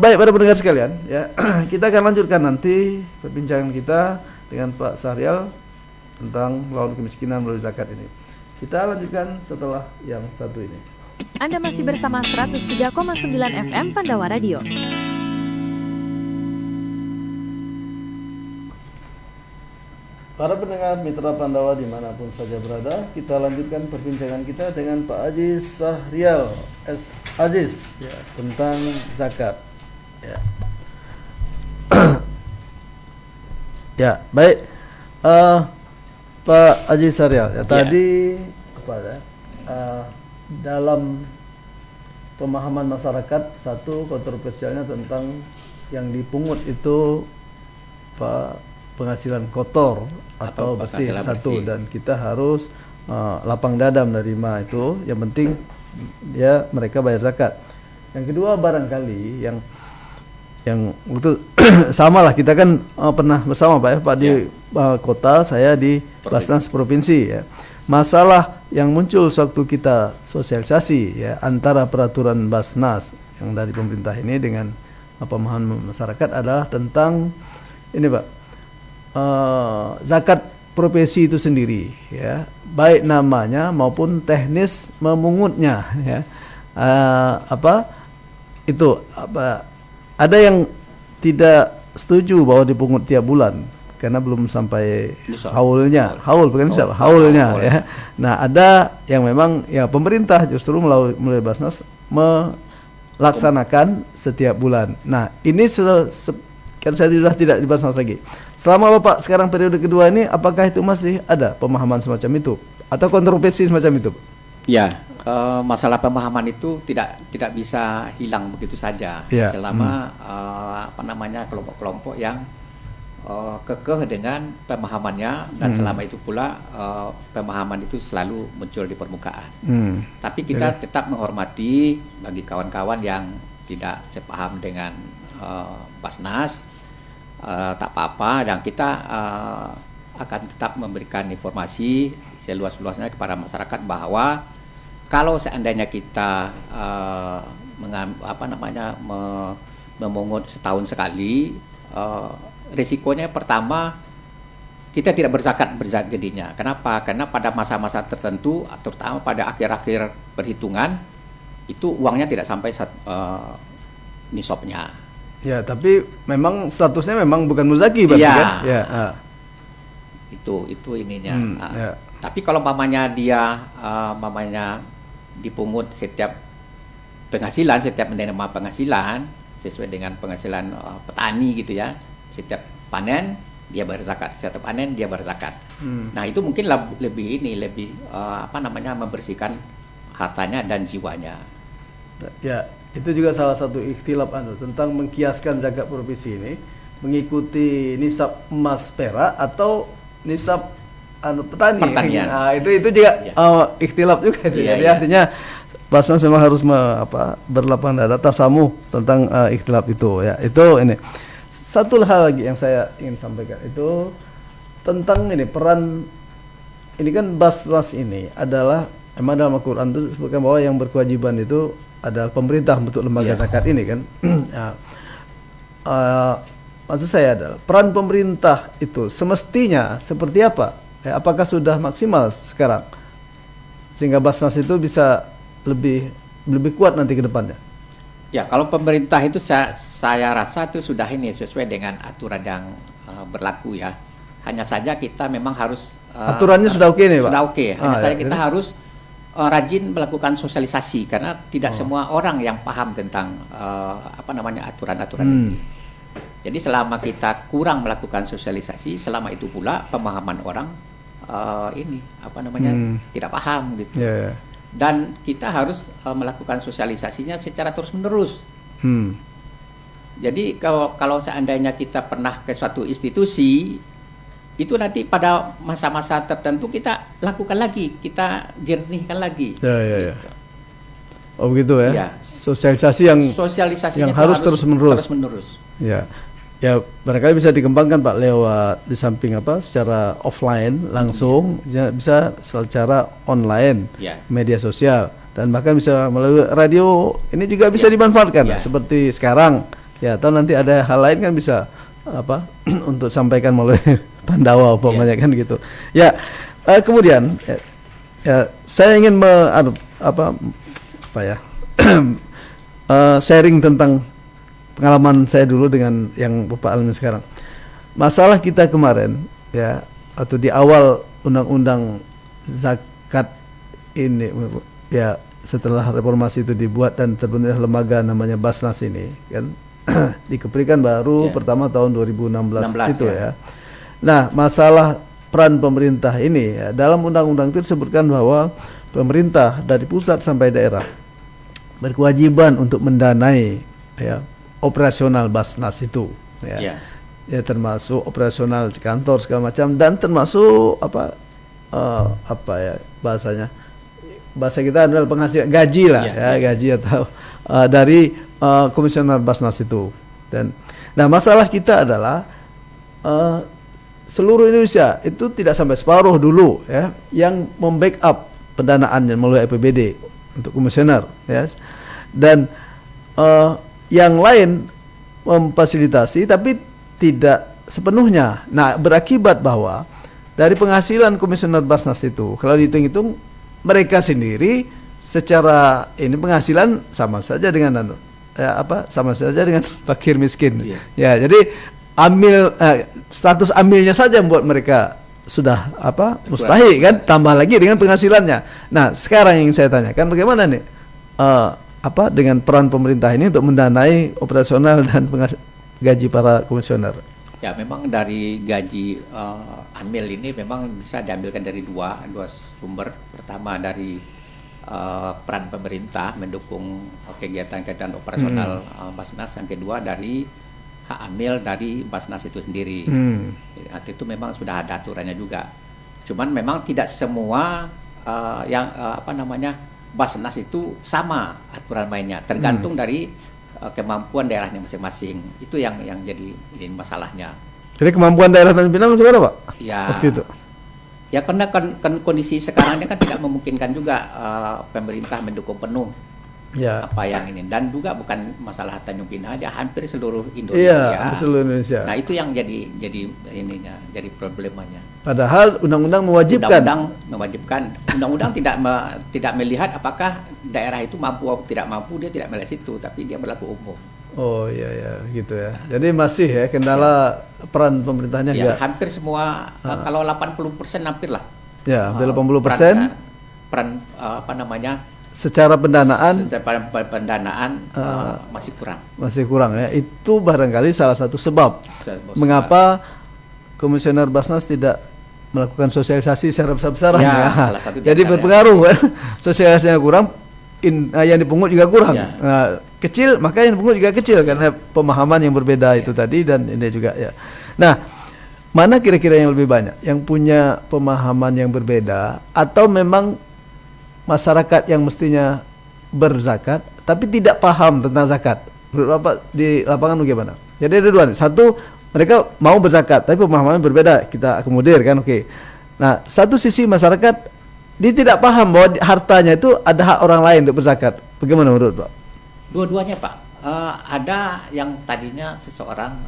Baik para pendengar sekalian, ya kita akan lanjutkan nanti perbincangan kita dengan Pak Syahrial tentang melawan kemiskinan melalui zakat ini. Kita lanjutkan setelah yang satu ini. Anda masih bersama 103,9 FM Pandawa Radio. Para pendengar Mitra Pandawa dimanapun saja berada, kita lanjutkan perbincangan kita dengan Pak Haji Syahrial S. Aziz ya, tentang zakat. Ya, ya baik, Pak Haji Syahrial. Tadi dalam pemahaman masyarakat satu kontroversialnya tentang yang dipungut itu penghasilan kotor atau bersih satu, dan kita harus lapang dada menerima itu. Yang penting mereka bayar zakat. Yang kedua barangkali yang itu sama lah, kita kan pernah bersama Pak di kota, saya di Basnas provinsi ya. Masalah yang muncul sewaktu kita sosialisasi ya antara peraturan Basnas yang dari pemerintah ini dengan pemahaman masyarakat adalah tentang ini Pak, zakat profesi itu sendiri ya, baik namanya maupun teknis memungutnya ya. Ada yang tidak setuju bahwa dipungut tiap bulan karena belum sampai haulnya ya. Nah, ada yang memang ya pemerintah justru melalui Basnas melaksanakan setiap bulan. Nah, ini kan saya sudah tidak dibahas lagi. Selama Bapak sekarang periode kedua ini, apakah itu masih ada pemahaman semacam itu atau kontroversi semacam itu? Ya, masalah pemahaman itu tidak bisa hilang begitu saja selama kelompok-kelompok yang kekeh dengan pemahamannya, dan selama itu pula pemahaman itu selalu muncul di permukaan. Tapi kita tetap menghormati bagi kawan-kawan yang tidak sepaham dengan Basnas. Tak apa-apa, dan kita akan tetap memberikan informasi seluas-luasnya kepada masyarakat bahwa kalau seandainya kita memungut setahun sekali, risikonya pertama kita tidak berzakat jadinya. Kenapa? Karena pada masa-masa tertentu, terutama pada akhir-akhir perhitungan, itu uangnya tidak sampai nisabnya. Ya, tapi memang statusnya memang bukan muzaki berarti kan? Ya. Itu ininya. Ya. Tapi kalau mamanya dia mamanya dipungut setiap penghasilan, setiap menerima penghasilan sesuai dengan penghasilan petani gitu ya. Setiap panen dia bayar zakat, setiap panen dia bayar zakat. Nah, itu mungkin lebih membersihkan hartanya dan jiwanya. Ya, itu juga salah satu ikhtilaf tentang mengkiaskan zakat profesi ini mengikuti nisab emas perak atau nisab petani. Pertanian. Nah, itu juga ikhtilaf juga itu. Jadi artinya Basnas memang harus berlapang dada tasamuh tentang ikhtilaf itu ya. Itu ini. Satu hal lagi yang saya ingin sampaikan itu tentang ini peran ini kan Basnas ini adalah emang dalam Al-Quran itu disebutkan bahwa yang berkewajiban itu adalah pemerintah untuk lembaga zakat ini kan. Maksud saya adalah peran pemerintah itu semestinya seperti apa? Apakah sudah maksimal sekarang sehingga Basnas itu bisa lebih kuat nanti ke depannya? Ya, kalau pemerintah itu saya rasa itu sudah ini sesuai dengan aturan yang berlaku ya. Hanya saja kita memang harus aturannya sudah oke nih, Pak. Sudah oke. Hanya saja kita harus rajin melakukan sosialisasi karena tidak semua orang yang paham tentang aturan-aturan ini. Jadi selama kita kurang melakukan sosialisasi, selama itu pula pemahaman orang tidak paham gitu. Yeah. Dan kita harus melakukan sosialisasinya secara terus-menerus. Jadi kalau seandainya kita pernah ke suatu institusi, itu nanti pada masa-masa tertentu kita lakukan lagi, kita jernihkan lagi. Ya. Gitu. Oh begitu ya. Ya. Sosialisasinya yang harus terus-menerus. Ya, barangkali bisa dikembangkan Pak lewat di samping secara offline langsung, bisa secara online, media sosial, dan bahkan bisa melalui radio. Ini juga bisa dimanfaatkan seperti sekarang. Ya, atau nanti ada hal lain kan bisa untuk sampaikan melalui Pandawa umpamanya kan gitu. Ya, kemudian saya ingin sharing tentang pengalaman saya dulu dengan yang Bapak alami sekarang. Masalah kita kemarin ya, atau di awal undang-undang zakat ini ya, setelah reformasi itu dibuat dan terbentuk lembaga namanya Basnas ini kan dikeperikan baru pertama tahun 2016 itu ya. Nah, masalah peran pemerintah ini ya, dalam undang-undang itu disebutkan bahwa pemerintah dari pusat sampai daerah berkewajiban untuk mendanai operasional Basnas itu ya termasuk operasional kantor segala macam, dan termasuk bahasa kita adalah penghasil gaji lah gaji atau dari komisioner Basnas itu. Dan nah, masalah kita adalah seluruh Indonesia itu tidak sampai separuh dulu ya yang membackup pendanaannya melalui APBD untuk komisioner dan yang lain memfasilitasi tapi tidak sepenuhnya. Nah, berakibat bahwa dari penghasilan komisioner Basnas itu kalau dihitung-hitung mereka sendiri secara ini penghasilan sama saja dengan sama saja dengan fakir miskin. Ya, jadi status amilnya saja membuat mereka sudah mustahil kan, tambah lagi dengan penghasilannya. Nah, sekarang yang saya tanyakan bagaimana nih dengan peran pemerintah ini untuk mendanai operasional dan gaji para komisioner? Ya, memang dari gaji amil ini memang bisa diambilkan dari dua sumber. Pertama dari peran pemerintah mendukung kegiatan-kegiatan operasional Basnas. Yang kedua dari hak amil dari Basnas itu sendiri. Itu memang sudah ada aturannya juga. Cuman memang tidak semua Basnas itu sama aturan mainnya, tergantung dari kemampuan daerahnya masing-masing. Itu yang jadi ini masalahnya. Jadi kemampuan daerah Tanjung Pinang sekarang Pak? Ya. Waktu itu. Ya karena kondisi sekarang ini kan tidak memungkinkan juga pemerintah mendukung penuh Ya. apa yang ini, dan juga bukan masalah Tanjung Pinang aja, hampir seluruh Iya, Indonesia. seluruh Indonesia. Nah itu yang jadi ininya, jadi problemanya. Padahal undang-undang mewajibkan. Undang-undang mewajibkan. Undang-undang tidak melihat apakah daerah itu mampu atau tidak mampu, dia tidak melihat situ, tapi dia berlaku umum. Oh iya ya, gitu ya. Jadi masih ya kendala peran pemerintahnya Ya, enggak. hampir semua kalau 80% hampir lah. Ya, hampir 80%. Peran apa namanya? Secara pendanaan Secara pendanaan masih kurang. masih kurang ya. Itu barangkali salah satu sebab Sebab- mengapa Komisioner Basnas tidak melakukan sosialisasi secara besar-besaran Ya, ya. salah satu di Jadi antaranya. berpengaruh kan. Sosialisasinya kurang, yang dipungut juga kurang. Ya. Nah, kecil maka yang dipungut juga kecil karena pemahaman yang berbeda itu tadi, dan ini juga ya. Nah, mana kira-kira yang lebih banyak? Yang punya pemahaman yang berbeda atau memang masyarakat yang mestinya berzakat tapi tidak paham tentang zakat? Menurut Bapak di lapangan bagaimana? Jadi ada dua nih. Satu, mereka mau berzakat tapi pemahaman berbeda, kita akomodir kan, oke. Nah, satu sisi masyarakat dia tidak paham bahwa hartanya itu ada hak orang lain untuk berzakat. Bagaimana menurut Pak? Dua-duanya Pak. Ada yang tadinya seseorang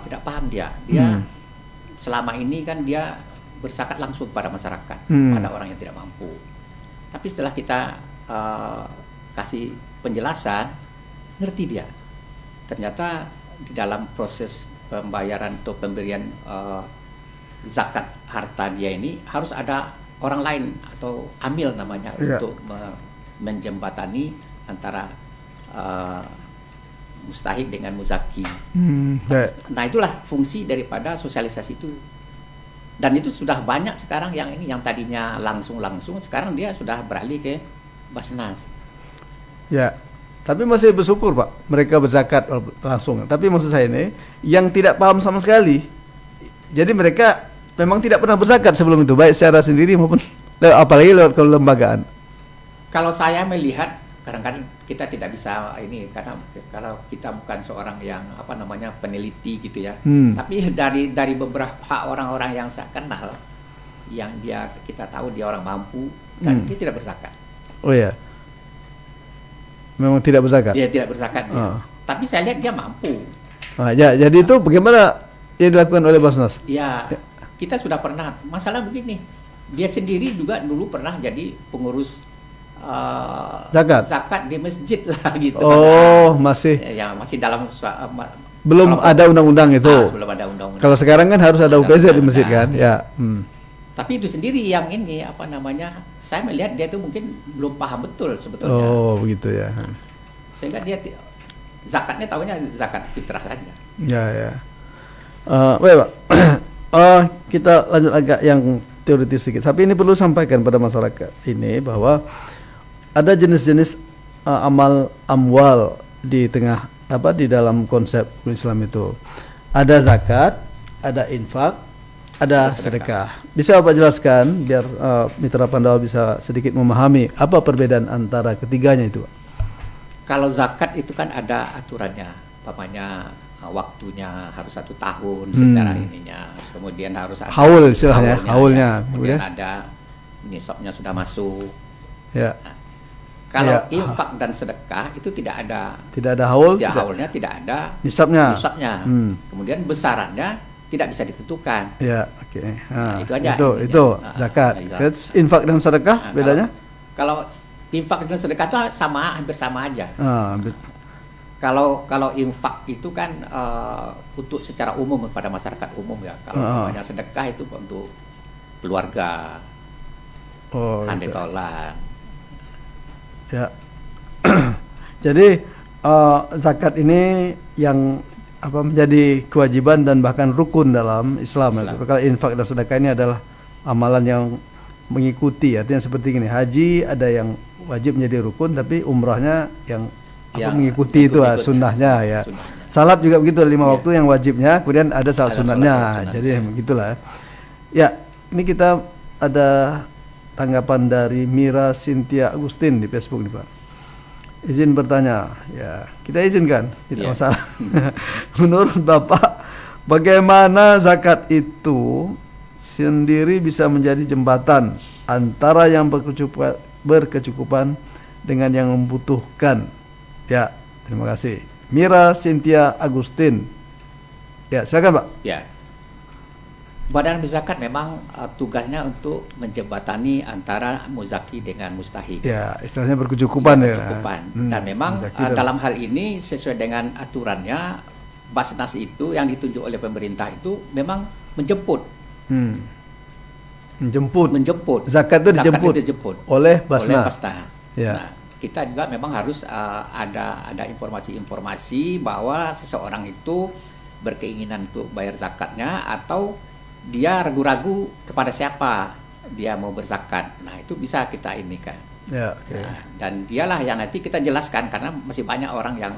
tidak paham dia selama ini kan dia berzakat langsung pada masyarakat, pada orang yang tidak mampu. Tapi setelah kita kasih penjelasan, ngerti dia. Ternyata di dalam proses pembayaran atau pemberian zakat harta dia ini harus ada orang lain atau amil namanya untuk menjembatani antara mustahik dengan muzaki. Nah itulah fungsi daripada sosialisasi itu. Dan itu sudah banyak sekarang yang ini, yang tadinya langsung sekarang dia sudah beralih ke Basnas. Ya, tapi masih bersyukur Pak, mereka berzakat langsung. Tapi maksud saya ini, yang tidak paham sama sekali, jadi mereka memang tidak pernah berzakat sebelum itu, baik secara sendiri maupun apalagi lewat kelembagaan. Kalau saya melihat, kadang-kadang kita tidak bisa ini, karena kalau kita bukan seorang yang apa namanya peneliti gitu ya. Tapi dari beberapa orang-orang yang saya kenal, yang kita tahu dia orang mampu, kan dia tidak berzakat. Oh ya, memang tidak berzakat. Dia tidak berzakat. Tapi saya lihat dia mampu. Ya, jadi itu bagaimana yang dilakukan oleh Basnas? Ya, kita sudah pernah. Masalah begini, dia sendiri juga dulu pernah jadi pengurus zakat di masjid lah gitu. Oh, masih. Ya, masih dalam belum ada undang-undang itu. Belum ada undang-undang. Kalau sekarang kan harus ada UPZ di masjid kan? Ya. Tapi itu sendiri yang ini apa namanya? Saya melihat dia itu mungkin belum paham betul sebetulnya. Oh, begitu ya. Sehingga dia zakatnya tahunya zakat fitrah saja. Ya. Baik Pak. Kita lanjut agak yang teoritis sedikit. Tapi ini perlu sampaikan pada masyarakat ini bahwa ada jenis-jenis amal amwal di dalam konsep Islam itu. Ada zakat, ada infak, ada sedekah. Bisa Bapak jelaskan biar Mitra Pandawa bisa sedikit memahami apa perbedaan antara ketiganya itu, Pak? Kalau zakat itu kan ada aturannya, umpamanya waktunya harus 1 tahun secara ininya, kemudian harus ada haul istilahnya, haulnya, kemudian ada nisabnya sudah masuk. Ya. Nah, kalau infak dan sedekah itu tidak ada haul, haulnya, tidak ada nisabnya. Kemudian besarannya tidak bisa ditentukan. Ya, oke. Nah, itu aja. Itu zakat. Infak dan sedekah bedanya? Kalau infak dan sedekah itu hampir sama aja. Kalau infak itu kan untuk secara umum pada masyarakat umum ya. Kalau namanya sedekah itu untuk keluarga, handai tolan. Ya. Jadi zakat ini yang menjadi kewajiban dan bahkan rukun dalam Islam. Kalau infak dan sedekah ini adalah amalan yang mengikuti, artinya seperti ini. Haji ada yang wajib menjadi rukun, tapi umrahnya yang mengikuti itu sunnahnya ya. Salat juga begitu, 5 waktu yang wajibnya, kemudian ada salat sunnahnya. Jadi begitulah. Ya, ini kita ada tanggapan dari Mira Cynthia Agustin di Facebook nih Pak. Izin bertanya, ya kita izinkan, tidak masalah. Menurut Bapak, bagaimana zakat itu sendiri bisa menjadi jembatan antara yang berkecukupan dengan yang membutuhkan. Ya, terima kasih. Mira Cynthia Agustin. Ya, silakan Pak. Ya. Badan berzakat memang tugasnya untuk menjembatani antara muzaki dengan mustahik. Ya, istilahnya berkecukupan ya. Berkecukupan. Dan memang dalam hal ini sesuai dengan aturannya, Basnas itu yang ditunjuk oleh pemerintah itu memang menjemput. Menjemput. Zakat itu dijemput oleh Basnas. Ya. Nah, kita juga memang harus ada informasi-informasi bahwa seseorang itu berkeinginan untuk bayar zakatnya atau dia ragu-ragu kepada siapa dia mau berzakat. Nah, itu bisa kita ini kan. Ya, okay. Nah, dan dialah yang nanti kita jelaskan karena masih banyak orang yang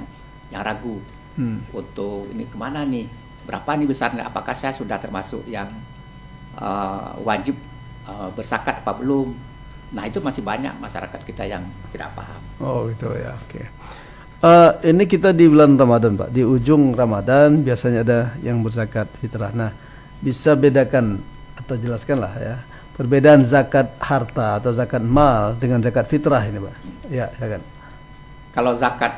ragu untuk ini kemana nih, berapa nih besarnya, apakah saya sudah termasuk yang wajib berzakat apa belum. Nah, itu masih banyak masyarakat kita yang tidak paham. Oh gitu ya, oke. Ini kita di bulan Ramadan Pak, di ujung Ramadan biasanya ada yang berzakat fitrah. Nah, bisa bedakan atau jelaskanlah ya perbedaan zakat harta atau zakat mal dengan zakat fitrah ini Pak. Ya, silakan. Kalau zakat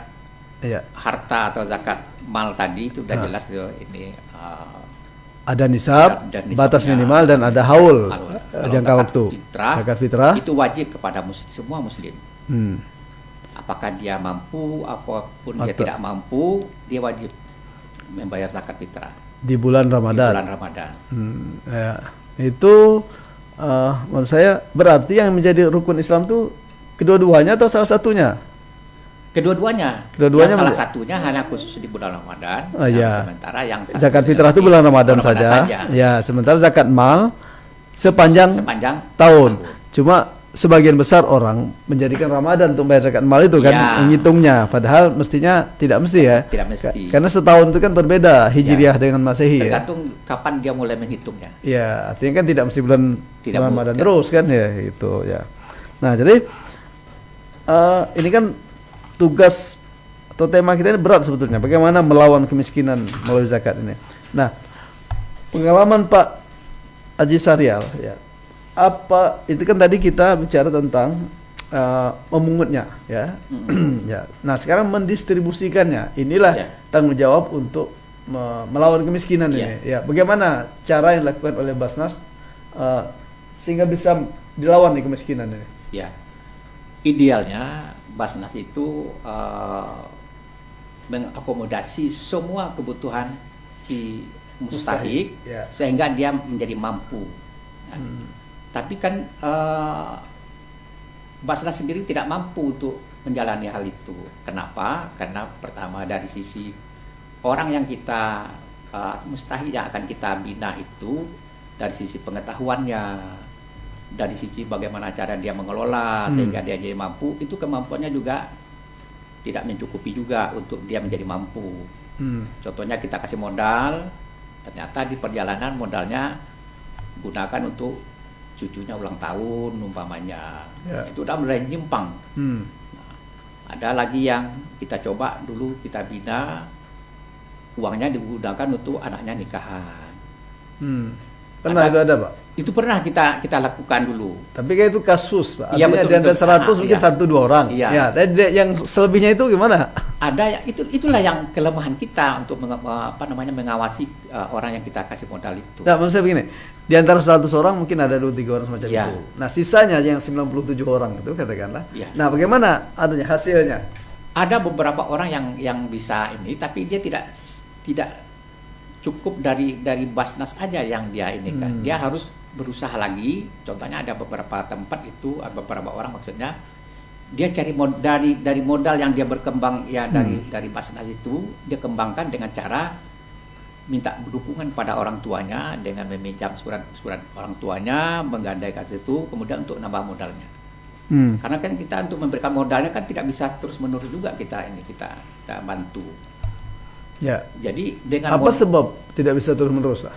harta atau zakat mal tadi itu sudah jelas tuh ini ada nisab, batas minimal dan ada haul jangka waktu. Zakat fitrah itu wajib kepada semua muslim. Apakah dia mampu apapun dia tidak mampu, dia wajib membayar zakat fitrah di bulan Ramadan. Di bulan Ramadan. Ya. Itu menurut saya berarti yang menjadi rukun Islam itu kedua-duanya atau salah satunya? Kedua-duanya. Yang salah satunya hanya khusus di bulan Ramadan. Sementara yang zakat fitrah itu bulan Ramadan saja. Ya, sementara zakat mal sepanjang tahun. Cuma sebagian besar orang menjadikan Ramadan untuk bayar zakat mal itu kan menghitungnya, padahal mestinya tidak mesti ya. Tidak mesti. Karena setahun itu kan berbeda Hijriah dengan Masehi. Tergantung kapan dia mulai menghitungnya. Ya, artinya kan tidak mesti bulan Ramadan terus kan ya itu ya. Nah, jadi ini kan tugas atau tema kita ini berat sebetulnya. Bagaimana melawan kemiskinan melalui zakat ini. Nah, pengalaman Pak Haji Syahrial ya. Apa itu kan tadi kita bicara tentang memungutnya ya. Ya. Nah, sekarang mendistribusikannya. Inilah tanggung jawab untuk melawan kemiskinan ini. Ya, bagaimana cara yang dilakukan oleh Basnas sehingga bisa dilawan nih kemiskinan ini? Ya. Idealnya Basnas itu mengakomodasi semua kebutuhan si mustahik sehingga dia menjadi mampu. Tapi kan Basnas sendiri tidak mampu untuk menjalani hal itu. Kenapa? Karena pertama dari sisi orang yang kita mustahik yang akan kita bina itu dari sisi pengetahuannya, dari sisi bagaimana cara dia mengelola sehingga dia jadi mampu, itu kemampuannya juga tidak mencukupi juga untuk dia menjadi mampu. Contohnya kita kasih modal, ternyata di perjalanan modalnya gunakan untuk cucunya ulang tahun umpamanya, itu udah mulai nyimpang. Nah, ada lagi yang kita coba dulu kita bina, uangnya digunakan untuk anaknya nikahan. Pernah itu ada Pak? Itu pernah kita lakukan dulu. Tapi kayak itu kasus Pak. Artinya di antara 100 mungkin 1-2 orang. Ya, tapi yang selebihnya itu gimana? Ada itulah yang kelemahan kita untuk mengawasi orang yang kita kasih modal itu. Nah, maksud saya begini, di antara 100 orang mungkin ada 2-3 orang semacam itu. Nah, sisanya yang 97 orang itu katakanlah. Nah, bagaimana adanya hasilnya? Ada beberapa orang yang bisa ini, tapi dia tidak cukup dari Basnas aja yang dia ini kan. Dia harus berusaha lagi. Contohnya ada beberapa tempat itu, ada beberapa orang maksudnya dia cari dari modal yang dia berkembang ya dari Basnas itu, dia kembangkan dengan cara minta dukungan pada orang tuanya dengan meminjam surat orang tuanya, menggandaikan situ, kemudian untuk nambah modalnya. Karena kan kita untuk memberikan modalnya kan tidak bisa terus menerus juga kita bantu. Ya. Jadi dengan apa sebab tidak bisa terus menerus lah?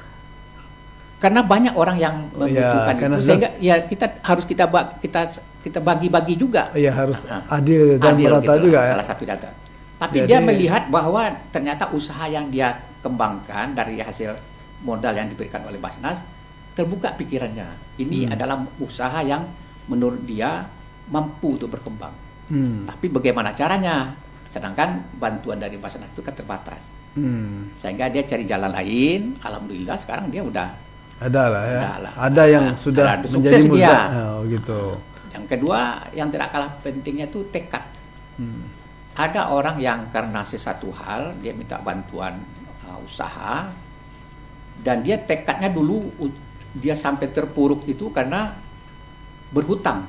Karena banyak orang yang membutuhkan itu, sehingga ya kita bagi-bagi juga. Iya, harus adil dan merata gitu, juga. Salah satu data. Tapi dia melihat bahwa ternyata usaha yang dia kembangkan dari hasil modal yang diberikan oleh Basnas, terbuka pikirannya. Ini adalah usaha yang menurut dia mampu untuk berkembang. Tapi bagaimana caranya? Sedangkan bantuan dari Basnas itu kan terbatas. Sehingga dia cari jalan lain. Alhamdulillah sekarang dia udah ada lah ya. Ada yang sudah menjadi dia. Gitu. Yang kedua yang tidak kalah pentingnya itu tekad. Ada orang yang karena sesuatu hal dia minta bantuan usaha, dan dia tekadnya dulu dia sampai terpuruk itu karena berhutang.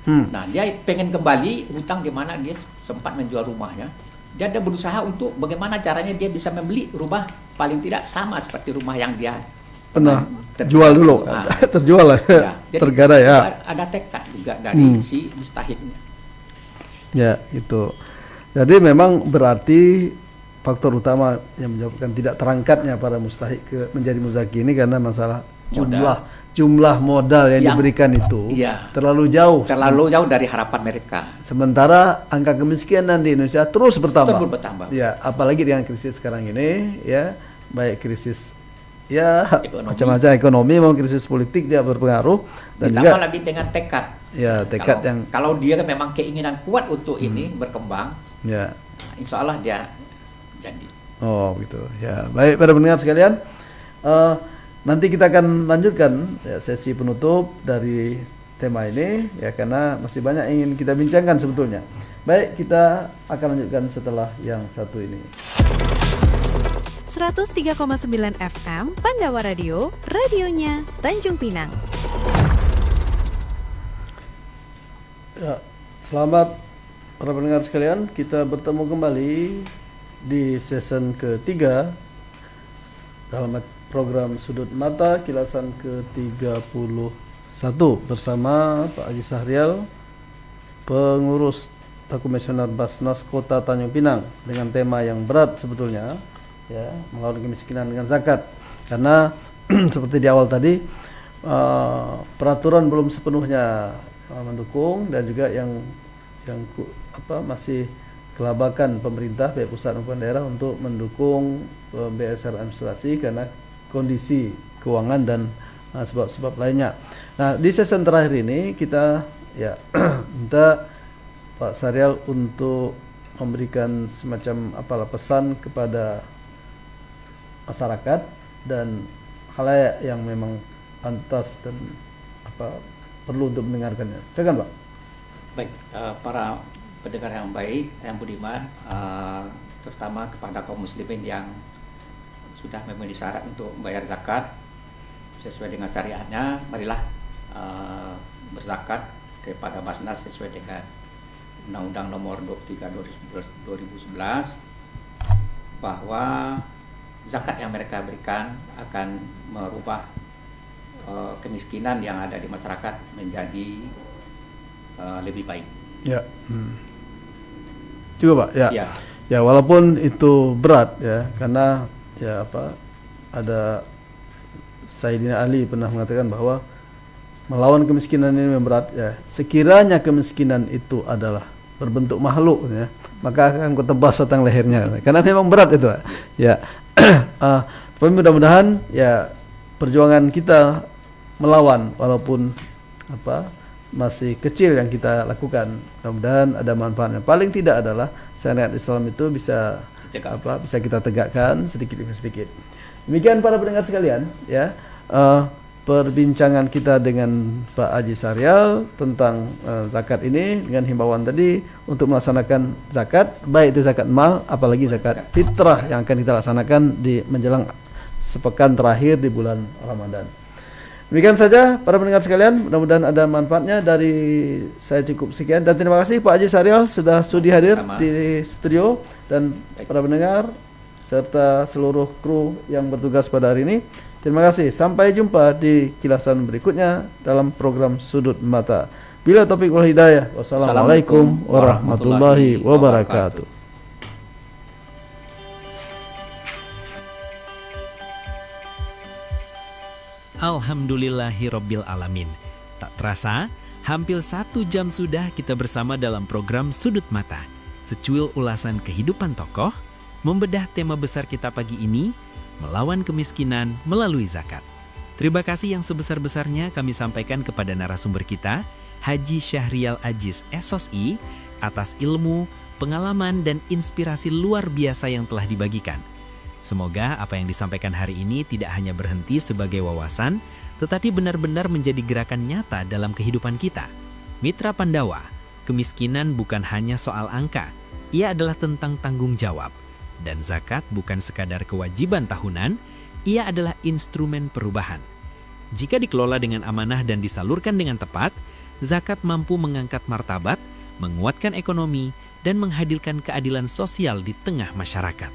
Nah, dia pengen kembali hutang di mana dia sempat menjual rumahnya. Dia ada berusaha untuk bagaimana caranya dia bisa membeli rumah paling tidak sama seperti rumah yang dia pernah jual dulu. Terjual lah. Ya. Tergada ya. Ada tekad juga dari si mustahiknya. Ya, itu. Jadi memang berarti faktor utama yang menyebabkan tidak terangkatnya para mustahik menjadi muzaki ini karena masalah jumlah modal yang diberikan itu terlalu jauh dari harapan mereka. Sementara angka kemiskinan di Indonesia terus bertambah. Ya, apalagi dengan krisis sekarang ini, ya, baik krisis macam-macam ekonomi maupun krisis politik dia berpengaruh, dan ditambah lagi dengan tekad. Ya, tekad kalau dia memang keinginan kuat untuk ini berkembang, ya, insya Allah dia jadi. Oh, gitu. Ya, baik para pendengar sekalian. Nanti kita akan lanjutkan sesi penutup dari tema ini, ya, karena masih banyak yang ingin kita bincangkan sebetulnya. Baik, kita akan lanjutkan setelah yang satu ini. 103,9 FM Pandawa Radio, radionya Tanjung Pinang. Ya, selamat para pendengar sekalian, kita bertemu kembali di season ketiga dalam program Sudut Mata kilasan ke-31 bersama Pak Haji Syahrial, pengurus Komisioner Basnas Kota Tanjung Pinang, dengan tema yang berat sebetulnya, ya, melawan kemiskinan dengan zakat. Karena seperti di awal tadi, peraturan belum sepenuhnya mendukung, dan juga yang masih kelabakan pemerintah baik pusat maupun daerah untuk mendukung BSR administrasi karena kondisi keuangan dan sebab-sebab lainnya. Nah, di season terakhir ini kita minta Pak Syahrial untuk memberikan semacam pesan kepada masyarakat dan khalayak yang memang pantas dan perlu untuk mendengarkannya. Silakan, Pak. Baik, para pendengar yang baik, yang budiman, terutama kepada kaum muslimin yang sudah memenuhi syarat untuk membayar zakat sesuai dengan syariatnya, marilah berzakat kepada Basnas sesuai dengan Undang-Undang Nomor 23 2011, bahwa zakat yang mereka berikan akan merubah kemiskinan yang ada di masyarakat menjadi lebih baik. Ya. Juga, Pak. Ya. Ya, walaupun itu berat, ya, karena ada Sayyidina Ali pernah mengatakan bahwa melawan kemiskinan ini berat, ya. Sekiranya kemiskinan itu adalah berbentuk makhluk, ya, maka akan kutebas batang lehernya, karena memang berat itu, ya. Tapi mudah-mudahan, ya, perjuangan kita melawan walaupun masih kecil yang kita lakukan, mudah-mudahan ada manfaatnya. Paling tidak adalah syariat Islam itu bisa kita tegakkan sedikit demi sedikit. Demikian para pendengar sekalian, ya, perbincangan kita dengan Pak Haji Syahrial tentang zakat ini, dengan himbauan tadi untuk melaksanakan zakat, baik itu zakat mal apalagi zakat fitrah yang akan kita laksanakan di menjelang sepekan terakhir di bulan Ramadan. Demikian saja para pendengar sekalian, mudah-mudahan ada manfaatnya. Dari saya cukup sekian, dan terima kasih Pak Haji Syahrial sudah sudi hadir di studio, dan para pendengar serta seluruh kru yang bertugas pada hari ini. Terima kasih. Sampai jumpa di kilasan berikutnya dalam program Sudut Mata. Bila taufik wal hidayah. Wassalamualaikum warahmatullahi wabarakatuh. Alhamdulillahirabbil alamin. Tak terasa, hampir 1 jam sudah kita bersama dalam program Sudut Mata. Secuil ulasan kehidupan tokoh, membedah tema besar kita pagi ini, melawan kemiskinan melalui zakat. Terima kasih yang sebesar-besarnya kami sampaikan kepada narasumber kita, Haji Syahrial Aziz SOSI, atas ilmu, pengalaman, dan inspirasi luar biasa yang telah dibagikan. Semoga apa yang disampaikan hari ini tidak hanya berhenti sebagai wawasan, tetapi benar-benar menjadi gerakan nyata dalam kehidupan kita. Mitra Pandawa, kemiskinan bukan hanya soal angka, ia adalah tentang tanggung jawab. Dan zakat bukan sekadar kewajiban tahunan, ia adalah instrumen perubahan. Jika dikelola dengan amanah dan disalurkan dengan tepat, zakat mampu mengangkat martabat, menguatkan ekonomi, dan menghadirkan keadilan sosial di tengah masyarakat.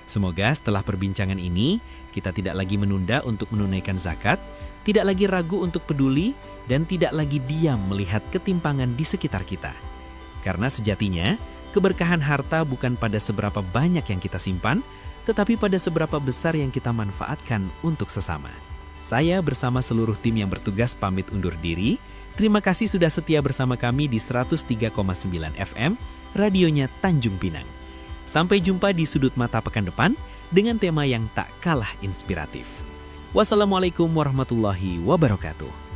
Semoga setelah perbincangan ini, kita tidak lagi menunda untuk menunaikan zakat, tidak lagi ragu untuk peduli, dan tidak lagi diam melihat ketimpangan di sekitar kita. Karena sejatinya, keberkahan harta bukan pada seberapa banyak yang kita simpan, tetapi pada seberapa besar yang kita manfaatkan untuk sesama. Saya bersama seluruh tim yang bertugas pamit undur diri. Terima kasih sudah setia bersama kami di 103,9 FM, radionya Tanjung Pinang. Sampai jumpa di sudut mata pekan depan dengan tema yang tak kalah inspiratif. Wassalamualaikum warahmatullahi wabarakatuh.